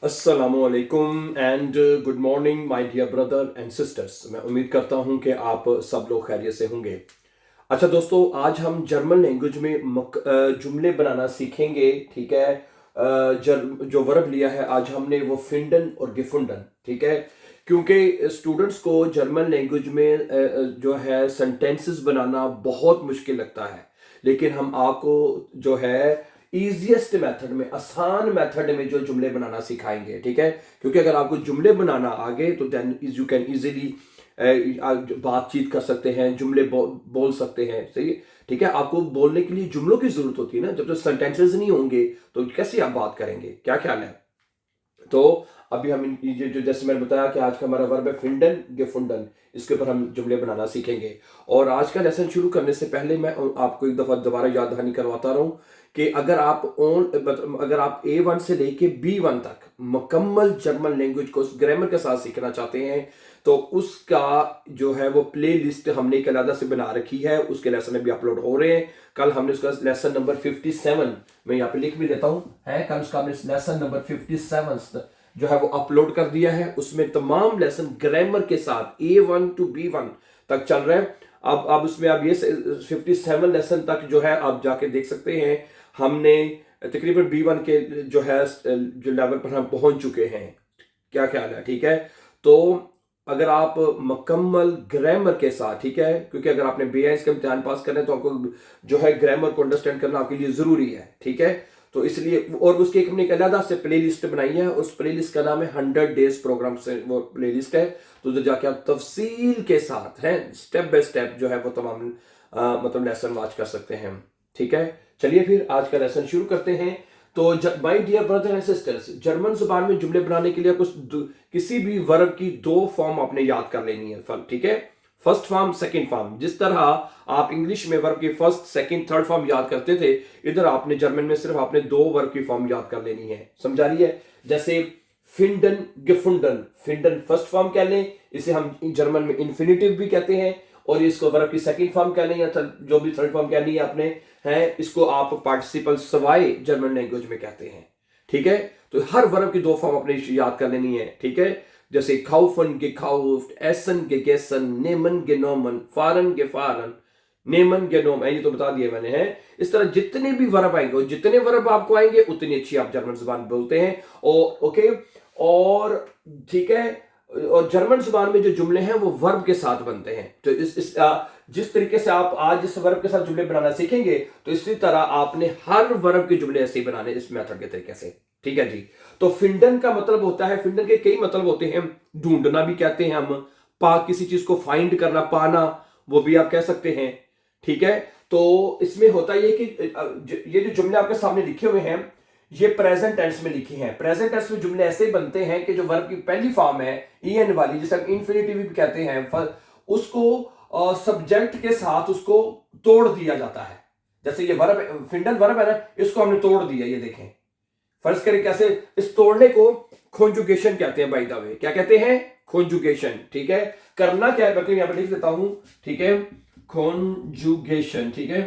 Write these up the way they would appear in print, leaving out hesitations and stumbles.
अस्सलामुअलैकुम and good morning my dear brother and sisters. मैं उम्मीद करता हूं कि आप सब लोग खैरियत से होंगे। अच्छा दोस्तों, आज हम जर्मन लैंग्वेज में जुमले बनाना सीखेंगे। ठीक है। जो वर्ब लिया है आज हमने वो फिंडन और गिफुंडन। ठीक है। क्योंकि स्टूडेंट्स को जर्मन लैंग्वेज में जो है सेंटेंसेस बनाना बहुत मुश्किल लगता है, लेकिन हम आपको जो है इजीएस्ट मेथड में, आसान मेथड में जो जुमले बनाना सिखाएंगे। ठीक है। क्योंकि अगर आपको जुमले बनाना आ गए तो देन यू कैन इजीली बातचीत कर सकते हैं, जुमले बोल सकते हैं। सही है? ठीक है। आपको बोलने के लिए जुमलों की जरूरत होती है ना। जब तक सेंटेंसेस नहीं होंगे तो कैसे आप बात करेंगे? क्या ख्याल है? तो अभी हम ये जो जैसे मैंने बताया कि आज का हमारा वर्ब है फिंडन गेफुंडन, इसके ऊपर हम जुमले बनाना सीखेंगे। और आज का लेसन शुरू करने से पहले मैं आपको एक दफा दोबारा याद दहानी करवाता रहा हूँ कि अगर आप A1 से लेके B1 तक मुकम्मल जर्मन लैंग्वेज को ग्रामर के साथ सीखना चाहते हैं तो उसका जो है वो प्ले लिस्ट हमने एक अलग से बना रखी है। उसके लेसन अभी अपलोड हो रहे हैं। कल हमने उसका लेसन नंबर 57, मैं यहाँ पे लिख भी देता हूँ, है कल उसका हमने लेसन नंबर 57 जो है वो अपलोड कर दिया है। उसमें तमाम लेसन ग्रामर के साथ A1 to B1 तक चल रहे हैं। अब उसमें आप ये 57 लेसन तक जो है आप जाके देख सकते हैं। हमने तकरीबन B1 के जो है जो लेवल पर हम पहुंच चुके हैं। क्या ख्याल है? ठीक है। तो अगर आप मुकम्मल ग्रामर के साथ, ठीक है, क्योंकि अगर आपने B1 का इम्तिहान पास करना है तो आपको जो है ग्रामर को अंडरस्टैंड करना आपके लिए जरूरी है। ठीक है। तो इसलिए और उसकी हमने एक अलग से प्ले लिस्ट बनाई है। उस प्ले लिस्ट का नाम है 100 डेज प्रोग्राम से वो प्ले लिस्ट है। तो उधर जाके आप तफसील के साथ हैं, स्टेप बाय स्टेप जो है वो तमाम मतलब लेसन वॉच कर सकते हैं। ठीक है। चलिए फिर आज का लेसन शुरू करते हैं। तो my dear brother and sisters, German जुबान में जुमले बनाने के लिए किसी भी वर्ब की दो फॉर्म आपने याद कर लेनी है। ठीक है। First form, second form. जिस तरह आप इंग्लिश में वर्ब की फर्स्ट, सेकंड, थर्ड फॉर्म याद करते थे, इधर आपने जर्मन में सिर्फ आपने दो वर्ब की फॉर्म याद कर लेनी है। समझा रही है? जैसे फिंडन गेफुंडन, फिंडन फर्स्ट फॉर्म कह लें, इसे हम जर्मन में इन्फिनिटिव भी कहते हैं। और इसको वर्ब की सेकंड फॉर्म कह लें या जो भी थर्ड फॉर्म कहनी है आपने, है इसको आप पार्टिसिपल सवाई जर्मन लैंग्वेज में कहते हैं। ठीक है। तो हर वर्ब की दो फॉर्म अपने याद कर लेनी है। ठीक है। जैसे kaufen gekauft, essen gegessen, nehmen genommen, fahren gefahren, नेमन गेनोम है, ये तो बता दिया मैंने, है। इस तरह जितने भी वर्ब आएंगे, जितने वर्ब आपको आएंगे उतनी अच्छी आप जर्मन जुबान बोलते हैं। और ओके। और ठीक है। और जर्मन जुबान में जो जुमले हैं वो वर्ब के साथ बनते हैं। तो जिस तरीके से आप आज इस वर्ब के साथ जुमले बनाना सीखेंगे तो इसी तरह आपने हर वर्ब के जुमले ऐसे ही बनाने इस मेथड के तरीके से। ठीक है जी। तो फिंडन का मतलब होता है, फिंडन के कई मतलब होते हैं। ढूंढना भी कहते हैं हम, किसी चीज को फाइंड करना, पाना, वो भी आप कह सकते हैं। ठीक है। तो इसमें होता ये कि ये जो जुमले आपके सामने लिखे हुए हैं ये प्रेजेंट टेंस में लिखे हैं। प्रेजेंट टेंस में जुमले ऐसे बनते हैं कि जो वर्ब की पहली फॉर्म है en वाली, जिसे हम इंफिनिटिव भी कहते हैं, उसको सब्जेक्ट के साथ उसको तोड़ दिया जाता है। जैसे ये वर्ब, फिंडन वर्ब है ना, इसको हमने तोड़ दिया। ये देखें, फर्ज करें कैसे। इस तोड़ने को कॉन्जुगेशन कहते हैं। बाय द वे क्या कहते हैं? कॉन्जुगेशन। ठीक है। करना क्या है, बल्कि यहां पर लिख देता हूं। ठीक है। कॉन्जुगेशन। ठीक है।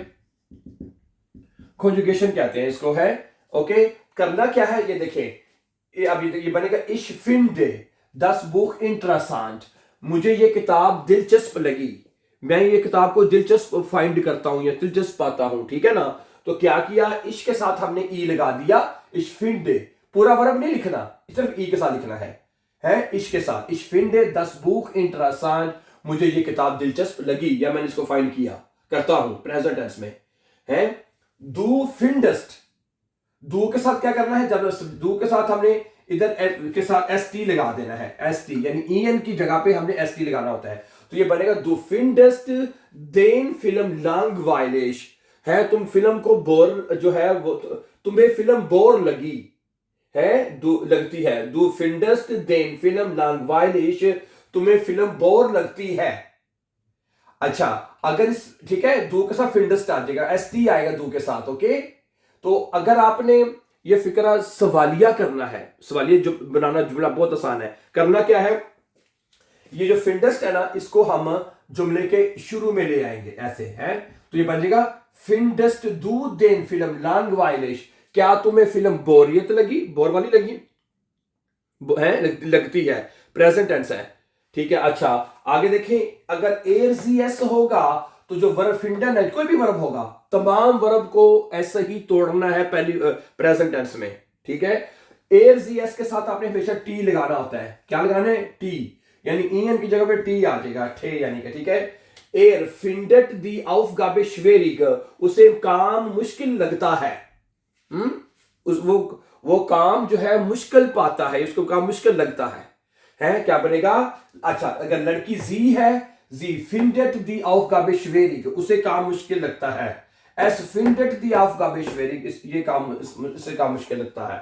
कॉन्जुगेशन कहते हैं इसको, है। ओके। करना क्या है ये देखिए। ये बनेगा इश फिंडे दस बुक इंटरेसांट। मुझे ये किताब दिलचस्प लगी। मैं ये किताब को दिलचस्प फाइंड करता हूं या दिलचस्प पाता हूं। ठीक है ना। तो क्या किया, इश के साथ हमने ई लगा दिया। इश फिंडे, पूरा वर्ब नहीं लिखना, सिर्फ ई के साथ लिखना है इश के साथ। इश फिंडे दस बुक इंटरेसांट, मुझे ये किताब दिलचस्प लगी या मैंने इसको फाइंड किया, करता हूं प्रेजेंट टेंस में, है। दू फिंडस्ट, दू के साथ क्या करना है, जब दू के साथ हमने इधर के साथ एस टी लगा देना है। एस टी यानी ई एन की जगह पे हमने एस टी लगाना होता है। तो ये बनेगा दू फिंडस्ट देन फिल्म लंग वायलेश, है। तुम फिल्म को बोर जो है वो, तुम्हें फिल्म बोर लगी है, लगती है। दू फिंडस्ट देन फिल्म लंग वायलेश, तुम्हें फिल्म बोर लगती है। अच्छा, अगर इस, ठीक है, दो के साथ फिंडस्ट आ जाएगा, एस टी आएगा दो के साथ। ओके। तो अगर आपने ये फिक्रा सवालिया करना है, सवालिया जो बनाना जुमला बहुत आसान है। करना क्या है, ये जो फिंडस्ट है ना, इसको हम जुमले के शुरू में ले आएंगे ऐसे, है। तो ये बन जाएगा फिंडस्ट दू देन फिल्म लैंग वायलेश, क्या तुम्हें फिल्म बोरियत लगी, बोर वाली लगी, लगती है, प्रेजेंट टेंस है। ठीक है, अच्छा आगे देखें, अगर एयरजीएस होगा तो जो वर्ब फिंडन है, कोई भी वर्ब होगा, तमाम वर्ब को ऐसे ही तोड़ना है पहली प्रेजेंट टेंस में। ठीक है, एयरजीएस के साथ आपने हमेशा टी लगाना होता है। क्या लगाना है? टी, यानी ईएन की जगह पे टी आ जाएगा, ठे यानी कि। ठीक है, एयर फिंडेट दी aufgabe schwierig, उसे काम मुश्किल लगता है। वो काम जो है मुश्किल पाता है, उसको काम मुश्किल लगता है क्या बनेगा? अच्छा, अगर लड़की जी है, जी findet die Aufgabe schwierig, उसे काम मुश्किल लगता है। es findet die Aufgabe schwierig, इसे काम मुश्किल लगता है।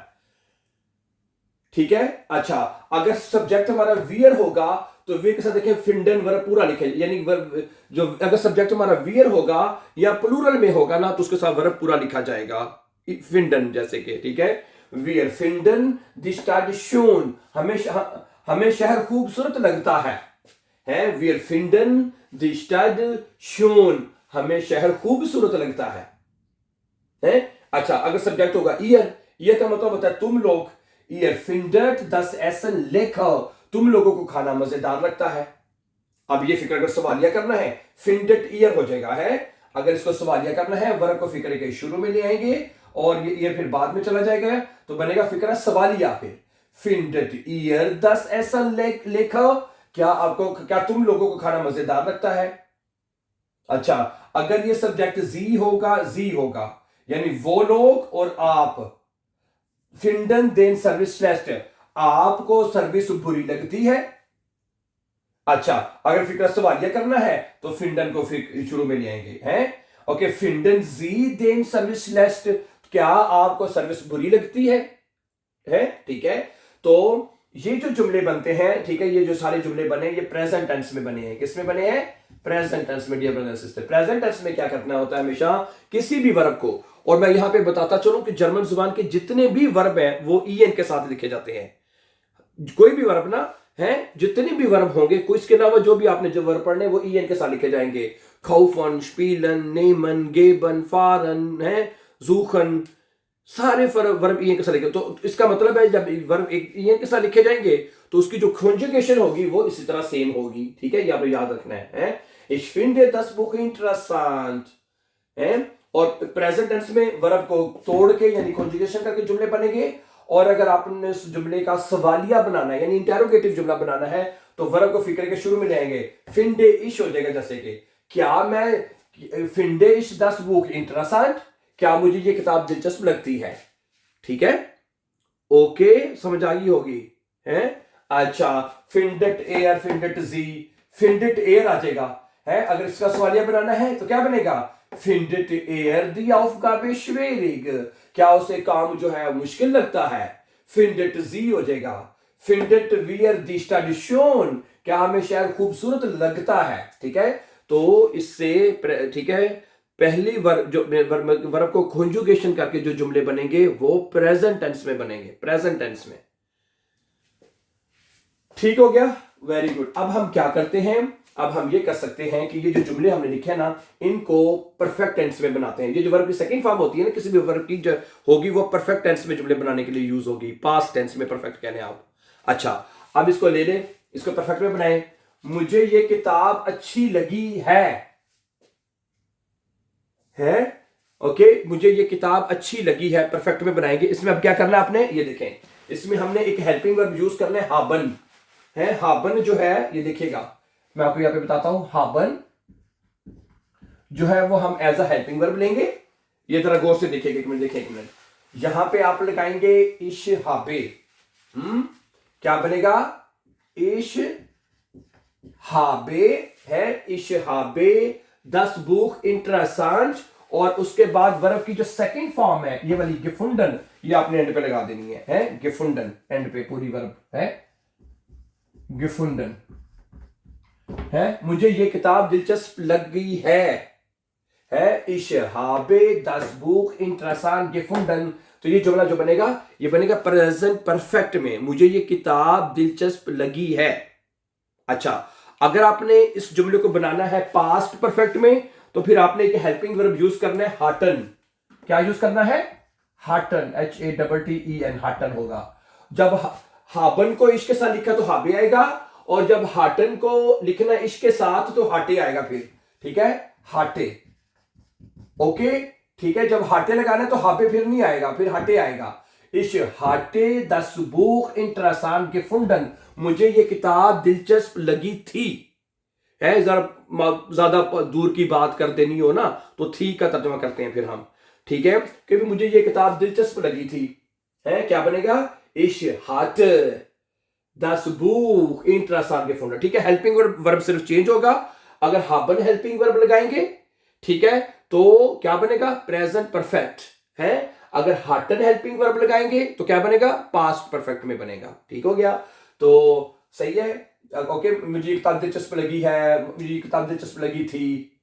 ठीक है, अच्छा अगर सब्जेक्ट हमारा वियर होगा तो वियर के साथ देखिए फिंडन वर्ब पूरा लिखे, यानी वर्ब जो अगर सब्जेक्ट हमारा वियर होगा या प्लूरल में होगा ना तो उसके साथ वर्ब पूरा लिखा जाएगा, फिंडन जैसे कि। ठीक है, वियर फिंडन दी स्टाड शोन, हमें शहर खूबसूरत लगता है वियर फिंडन दी स्टाड शोन, हमें शहर खूबसूरत लगता है। अच्छा अगर सब्जेक्ट होगा ईयर, ईयर का मतलब होता है तुम लोग, ईयर फिंडट दस एसन लेखा, तुम लोगों को खाना मजेदार लगता है। अब ये फिक्र अगर सवालिया करना है, फिंडट ईयर हो जाएगा है। अगर इसको सवालिया करना है, वर्ब को फिक्र के शुरू में ले आएंगे और ये ईयर फिर बाद में चला जाएगा, तो बनेगा फिक्र सवालिया। फिर फिंडट ईयर दस एसन लेखा, क्या तुम लोगों को खाना मजेदार लगता है। अच्छा अगर ये सब्जेक्ट जी होगा यानी वो लोग और आप, फिंडन देन सर्विस लेस्ट, आपको सर्विस बुरी लगती है। अच्छा अगर फिक्र सवालिया करना है तो फिंडन को फिर शुरू में ले आएंगे हैं। ओके, फिंडन जी देन सर्विस लेस्ट, क्या आपको सर्विस बुरी लगती है। ठीक है, तो ये जो जुमले बनते हैं, ठीक है, ये जो सारे जुमले बने ये प्रेजेंट टेंस में बने हैं। किसमें बने हैं? प्रेजेंट टेंस में। Dear brother sister, present tense में क्या करना होता है? हमेशा किसी भी वर्ब को, और मैं यहां पे बताता चलूं कि जर्मन जुबान के जितने भी वर्ब हैं वो ईएन के साथ लिखे जाते हैं। कोई भी वर्ब ना है, जितने भी वर्ब होंगे, कोई इसके अलावा जो भी आपने जो वर्ब पढ़ने वो ईएन के साथ लिखे जाएंगे। खाउफन, स्पीलन, नेमन, गेबन, फारन है, जूखन, सारे वर्ब ईएन के साथ लिखे। तो इसका मतलब है जब वर्ब एक ईएन के साथ लिखे जाएंगे तो उसकी जो कॉन्जुगेशन होगी वो इसी तरह सेम होगी। ठीक है, ये आपको याद रखना है। Ich finde das Buch interessant, और प्रेजेंट टेंस में वर्ब को तोड़ के यानी कॉन्जुगेशन करके जुमले बनेंगे। और अगर आपने इस जुमले का सवालिया बनाना है यानी इंटेरोगेटिव जुमला बनाना है तो वर्ब को फिक्र के शुरू में लाएंगे, फिंडे इश हो जाएगा। जैसे कि क्या मैं फिंडे इश दस बुक इंटरेस्टेंट, क्या मुझे ये किताब दिलचस्प लगती है। ठीक है, ओके, समझ आई होगी है। अच्छा फिंडेट एयर, फिंडेट जी, फिंडेट एयर आ जाएगा है। अगर इसका सवालिया बनाना है तो क्या बनेगा? फिंडेट एयर दी aufgabe schwierig, क्या उसे काम जो है मुश्किल लगता है। फिंडेट जी हो जाएगा। फिंडेट वियर दी स्टाड शोन, क्या हमें शहर खूबसूरत लगता है। ठीक है, तो इससे ठीक है पहली वर्ब को कॉन्जुगेशन करके जो जुमले बनेंगे वो प्रेजेंट टेंस में बनेंगे, प्रेजेंट टेंस में। ठीक हो गया, वेरी गुड। अब हम क्या करते हैं? अब हम ये कर सकते हैं कि ये जो जुमले हमने लिखे हैं ना, इनको परफेक्ट टेंस में बनाते हैं। ये जो वर्ब की सेकंड फॉर्म होती है ना, किसी भी वर्ब की जो होगी वो परफेक्ट टेंस में जुमले बनाने के लिए यूज होगी, पास्ट टेंस में परफेक्ट कहने आप। अच्छा अब इसको ले लें, इसको परफेक्ट में बनाएं। मुझे ये किताब अच्छी लगी है। ओके, मुझे ये किताब अच्छी लगी है, परफेक्ट में बनाएंगे। इसमें अब क्या करना है आपने, ये देखें, इसमें हमने एक हेल्पिंग वर्ब यूज करना है, हाबन है। हाबन जो है ये देखिएगा, मैं आपको यहां पे बताता हूं, हाबन जो है वो हम एज अ हेल्पिंग वर्ब लेंगे। ये जरा गौर से देखिएगा, एक मिनट। यहां पे आप लगाएंगे इश हाबे। क्या बनेगा? इश हाबे है, इश हाबे दस बुक इंटरेस्टेंट, और उसके बाद वर्ब की जो सेकंड फॉर्म है ये वाली गिफुंडन, ये आपने एंड पे लगा देनी है गिफुंडन, एंड पे पूरी वर्ब है गिफुंडन है। मुझे ये किताब दिलचस्प लग गई है इश हाबे दस बुक इंटरेस्टेंट गिफुंडन। तो ये जुमला जो बनेगा ये बनेगा प्रेजेंट परफेक्ट में, मुझे ये किताब दिलचस्प लगी है। अच्छा अगर आपने इस जुमले को बनाना है पास्ट परफेक्ट में तो फिर आपने एक हेल्पिंग वर्ब यूज करना है, हाटन। क्या यूज करना है? हाटन, HATTEN, हाटन होगा। जब हाबन को इश्क के साथ लिखा तो हाबे आएगा, और जब हाटन को लिखना इश्क के साथ तो हाटे आएगा फिर। ठीक है, हाटे। ओके, ठीक है, जब हाटे लगाना है तो हाबे फिर नहीं आएगा, फिर हाटे आएगा। इश हाटे दस बुक इंटरेसान के फुंडन, मुझे ये किताब दिलचस्प लगी थी। है, जरा ज्यादा दूर की बात कर देनी हो ना तो थी का तर्जुमा करते हैं फिर हम। ठीक है, क्योंकि मुझे ये किताब दिलचस्प लगी थी। है, क्या बनेगा? इश हाट दस बुक इंटरेसान के फुंडन। ठीक है, हेल्पिंग वर्ब सिर्फ चेंज होगा। अगर हाबन हेल्पिंग वर्ब लगाएंगे, ठीक है, तो क्या बनेगा? Present perfect. है, अगर हाटन हेल्पिंग वर्ब लगाएंगे तो क्या बनेगा? पास्ट परफेक्ट में बनेगा। ठीक हो गया, तो सही है। ओके, मुझे किताब दिलचस्प लगी है, मुझे किताब दिलचस्प लगी थी।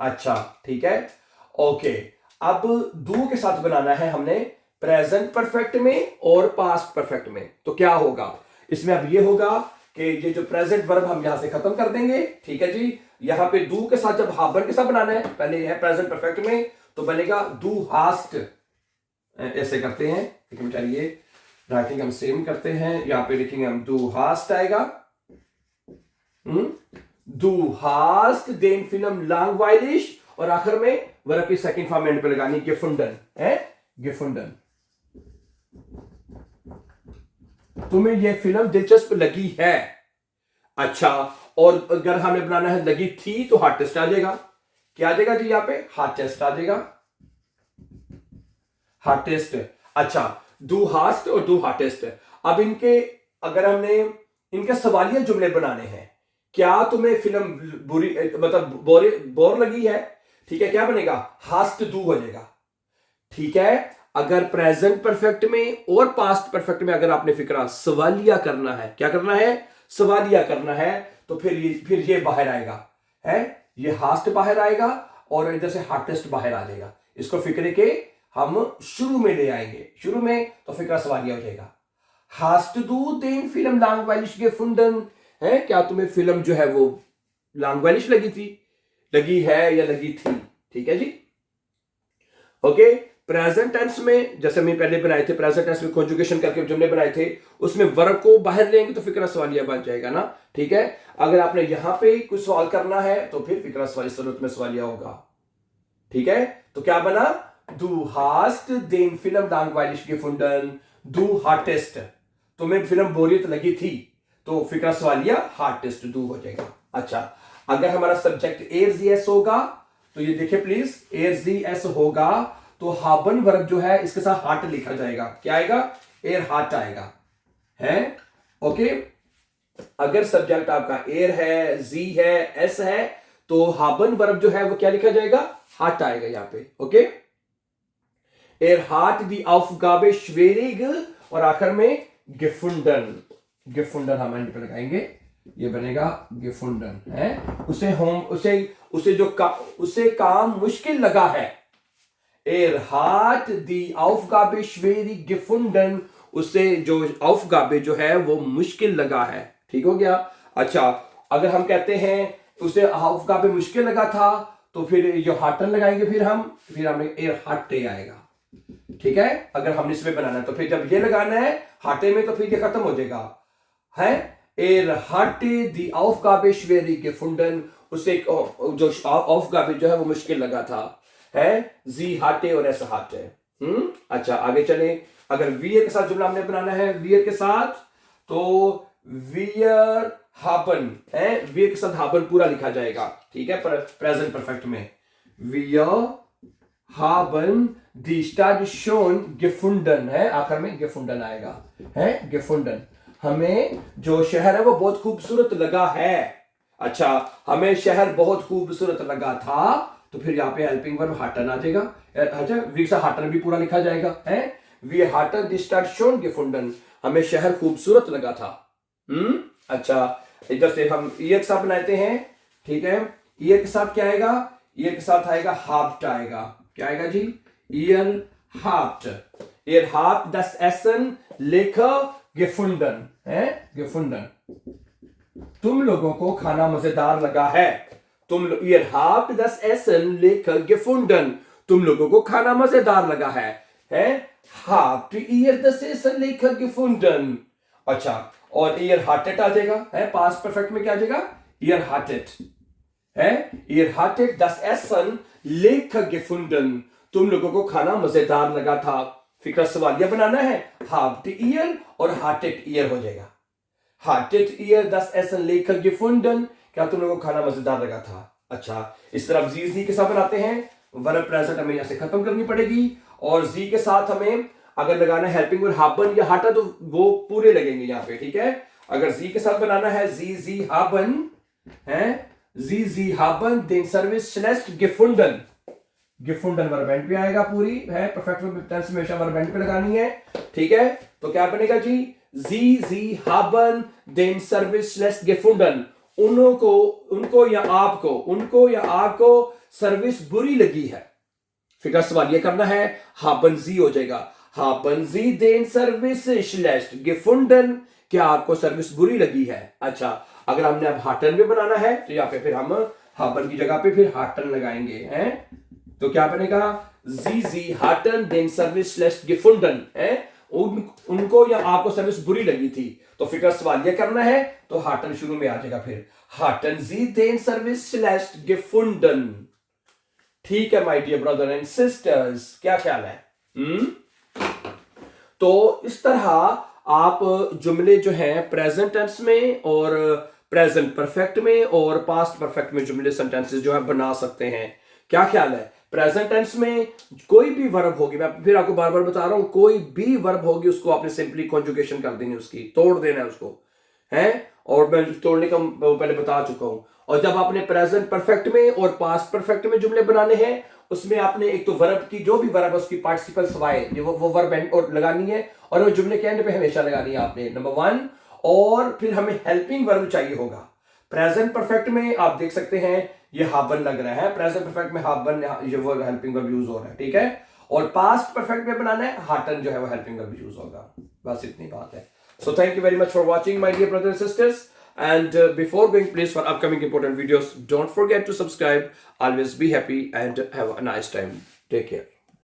अच्छा, ठीक है, ओके। अब डू के साथ बनाना है हमने प्रेजेंट परफेक्ट में और पास्ट परफेक्ट में। तो क्या होगा इसमें? अब ये होगा कि ये जो प्रेजेंट वर्ब हम यहां से खत्म कर देंगे। ठीक है जी, यहां पे डू के साथ जब हाबर के साथ बनाना है, पहले ये है प्रेजेंट परफेक्ट में, तो बनेगा डू हास्ट। ऐसे करते हैं, चलिए राइटिंग हम सेम करते हैं, यहां पे लिखेंगे हम डू हास्ट आएगा। डू हास्ट, देन फिल्म लैंग्वेज, और आखिर में वर्ब की सेकंड फॉर्म एंड पे लगानी गिफुंडन। है, गिफुंडन। तुम्हें यह फिल्म दिलचस्प लगी है। अच्छा, और अगर हमें बनाना है लगी थी तो हार्टेस्ट आ जाएगा। क्या आ जाएगा जी? यहां पे हार्टेस्ट आ जाएगा, हार्टेस्ट। अच्छा, डू हास्ट और डू हार्टेस्ट। अब इनके अगर हमने इनके सवालिया जुमले बनाने हैं, क्या तुम्हें फिल्म बुरी मतलब बोर लगी है? ठीक है, क्या बनेगा? हास्ट डू हो जाएगा। ठीक है, अगर प्रेजेंट परफेक्ट में और पास्ट परफेक्ट में अगर आपने फिक्रा सवालिया करना है, क्या करना है? सवालिया करना है, तो फिर ये बाहर आएगा। है, ये हास्ट बाहर आएगा और इधर से हार्टेस्ट बाहर आ जाएगा। इसको फिक्रे के हम शुरू में ले आएंगे, शुरू में तो फिक्रा सवालिया हो जाएगा। हास्ट दू देन फिल्म लैंग्वेज gefunden है, क्या तुम्हें फिल्म जो है वो लैंग्वेज लगी है या लगी थी? ठीक है जी, ओके। प्रेजेंट टेंस में जैसे मैं पहले बनाए थे, प्रेजेंट टेंस में कॉन्जुगेशन करके जुमले बनाए थे, उसमें वर्ब को बाहर लेंगे तो फिक्रा सवालिया बन जाएगा ना। ठीक है, अगर आपने यहां पे कुछ सवाल करना है तो फिर फिक्रा सवालिया जरूरत में सवालिया होगा। ठीक है, तो क्या बना? डू हास्ट देन फिल्म लैंग्वेज gefunden, डू हार्टेस्ट, तुम्हें फिल्म बोरियत लगी थी, तो फिक्रा सवालिया हार्टेस्ट डू हो जाएगा। अच्छा, अगर हमारा सब्जेक्ट एयरजीएस होगा तो ये देखिए प्लीज, एयरजीएस होगा तो हाबन वर्ब जो है इसके साथ हार्ट लिखा जाएगा। क्या आएगा? एयर हार्ट आएगा। है, ओके। अगर सब्जेक्ट आपका एयर है, जी है, एस है, तो हाबन वर्ब जो है वो क्या लिखा जाएगा? हार्ट आएगा यहां पे। ओके, एयर हार्ट दी aufgabe schwierig, और आखिर में gefunden, gefunden हम एंड पे लगाएंगे, ये बनेगा gefunden। है, उसे काम मुश्किल लगा है। Er hat die Aufgabe schwierig gefunden, उसे जो Aufgabe जो है वो मुश्किल लगा है। ठीक हो गया। अच्छा, अगर हम कहते हैं उसे Aufgabe मुश्किल लगा था, तो फिर जो हाटन लगाएंगे फिर हमें er hatte आएगा। ठीक है, अगर हमने इसमें बनाना है तो फिर जब ये लगाना है हाटे में तो फिर ये खत्म हो जाएगा। है, er hatte die Aufgabe schwierig gefunden, उसे जो Aufgabe जो है वो मुश्किल लगा था। है, जी हाटे और ऐसा हाटे। अच्छा, आगे चले। अगर वियर के साथ जुमला हमने बनाना है, वियर के साथ, तो वियर हाबन है, वियर के साथ हाबन पूरा लिखा जाएगा। ठीक है, प्रेजेंट परफेक्ट में वियर हाबन दी स्टेशन gefunden है, आखिर में gefunden आएगा। है, gefunden, हमें जो शहर है वो बहुत खूबसूरत लगा है। अच्छा, हमें शहर बहुत खूबसूरत लगा था, तो फिर यहाँ पे हेल्पिंग वर्ब हाटन आ जाएगा। अच्छा, वी से हाटन भी पूरा लिखा जाएगा। है, वी हाटन दी स्टेशन gefunden, हमें शहर खूबसूरत लगा था। अच्छा, इधर से हम ईयर के साथ बनाते हैं। ठीक है, ईयर के साथ क्या आएगा? ईयर के साथ आएगा हाफ्ट आएगा। क्या आएगा जी? ईयर हाफ्ट। ईयर हाफ्ट das Essen lecker gefunden है, gefunden, तुम लोगों को खाना मजेदार लगा है। ihr habt das Essen lecker gefunden, तुम लोगों को खाना मजेदार लगा है। habt ihr das Essen lecker gefunden, अच्छा, और ईयर हार्टेड आ जाएगा, है पास्ट परफेक्ट में क्या आ जाएगा, ईयर हार्टेड है, year hearted das Essen lecker gefunden, तुम लोगों को खाना मजेदार लगा था। फिक्र सवालिया बनाना है, हार्ट ईयर और हार्टेड ईयर हो जाएगा, hearted year das Essen lecker gefunden, क्या तुम लोगों को खाना मजेदार लगा था। अच्छा, इस तरफ जी के साथ बनाते हैं, वर्ब प्रेजेंट हमें यहां से खत्म करनी पड़ेगी, और जी के साथ हमें अगर लगाना है हेल्पिंग वर्ब हाबन या हाटा तो वो पूरे लगेंगे यहाँ पे, ठीक है। अगर जी के साथ बनाना है जी हाबन है, जी हाबन den service schlecht gefunden, gefunden verb and पे आएगा पूरी, है परफेक्ट टेंस में हमेशा वर्ब एंड पे लगानी है, ठीक है। तो क्या बनेगा जी, जी हाबन den सर्विस schlecht gefunden, उनको या आपको सर्विस बुरी लगी है। फिर सवाल ये करना है, haben Sie हो जाएगा, haben Sie den Service schlecht gefunden, क्या आपको सर्विस बुरी लगी है। अच्छा, अगर हमने अब हाटन में बनाना है तो यहाँ पे फिर हम haben की जगह पे फिर हाटन लगाएंगे, हैं तो क्या बनेगा, Sie hatten den Service schlecht gefunden, है उनको या आपको सर्विस बुरी लगी थी। तो फिर सवाल ये करना है तो हाटन शुरू में आ जाएगा, फिर hatten Sie den Service schlecht gefunden। ठीक है my dear brother and sisters, क्या ख्याल है? तो इस तरह आप जुमले जो हैं प्रेजेंट टेंस में और प्रेजेंट परफेक्ट में और पास्ट परफेक्ट में जुमले सेंटेंसेस जो है बना सकते हैं। क्या ख्याल है? प्रेजेंट टेंस में कोई भी वर्ब होगी, मैं फिर आपको बार बार बता रहा हूं, कोई भी वर्ब होगी उसको आपने सिंपली कॉन्जुगेशन कर देनी, उसकी तोड़ देना है उसको, है, और मैं तोड़ने का पहले बता चुका हूं। और जब आपने प्रेजेंट परफेक्ट में और पास्ट परफेक्ट में जुमले बनाने हैं, उसमें आपने एक तो वर्ब की जो भी वर्ब है उसकी पार्टिसिपल सवाए वो वर्ब एंड और लगानी है, और वो जुमले के एंड पे हमेशा लगानी है आपने, नंबर 1। और फिर हमें हेल्पिंग वर्ब चाहिए होगा। प्रेजेंट परफेक्ट में आप देख सकते हैं ये हाबन लग रहा है, प्रेजेंट परफेक्ट में हाबन ये वर्ब हेल्पिंग वर्ब यूज हो रहा है, ठीक है। और पास्ट परफेक्ट में बनाना है हाटन जो है वो हेल्पिंग वर्ब यूज होगा, बस इतनी बात है। So thank you very much for watching, my dear brothers and sisters. And before going, please, for upcoming important videos, don't forget to subscribe. Always be happy and have a nice time. Take care.